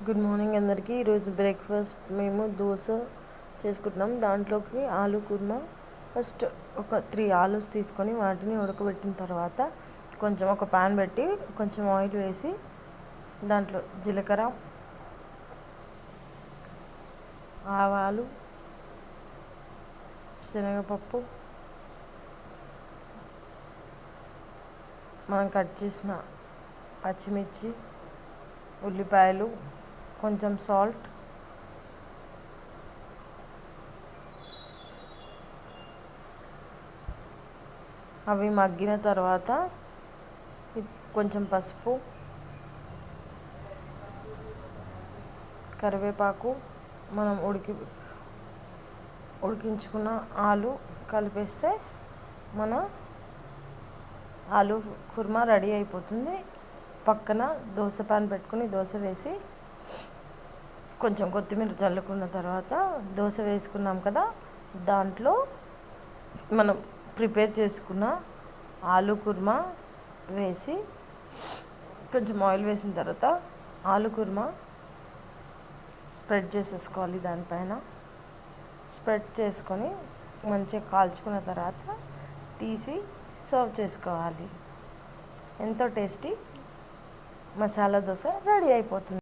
Good morning అందరికీ. ఈరోజు breakfast మేము దోశ చేసుకుంటున్నాం. దాంట్లోకి ఆలు కుర్మా. ఫస్ట్ ఒక 3 ఆలూస్ తీసుకొని వాటిని ఉడకబెట్టిన తర్వాత కొంచెం ఒక పాన్ పెట్టి కొంచెం ఆయిల్ వేసి దాంట్లో జీలకర్ర, ఆవాలు, శనగపప్పు, మనం కట్ చేసిన పచ్చిమిర్చి, ఉల్లిపాయలు, కొంచెం సాల్ట్, అవి మగ్గిన తర్వాత కొంచెం పసుపు, కరివేపాకు, మనం ఉడికించుకున్న ఆలు కలిపేస్తే మన ఆలు కుర్మా రెడీ అయిపోతుంది. పక్కన దోశ పాన్ పెట్టుకుని దోశ వేసి కొంచెం కొత్తిమీర చల్లుకున్న తర్వాత దోశ వేసుకున్నాం కదా, దాంట్లో మనం ప్రిపేర్ చేసుకున్న ఆలు కుర్మా వేసి కొంచెం ఆయిల్ వేసిన తర్వాత ఆలు కుర్మా స్ప్రెడ్ చేసేసుకోవాలి. దానిపైన స్ప్రెడ్ చేసుకొని మంచిగా కాల్చుకున్న తర్వాత తీసి సర్వ్ చేసుకోవాలి. ఎంతో టేస్టీ మసాలా దోశ రెడీ అయిపోతుంది.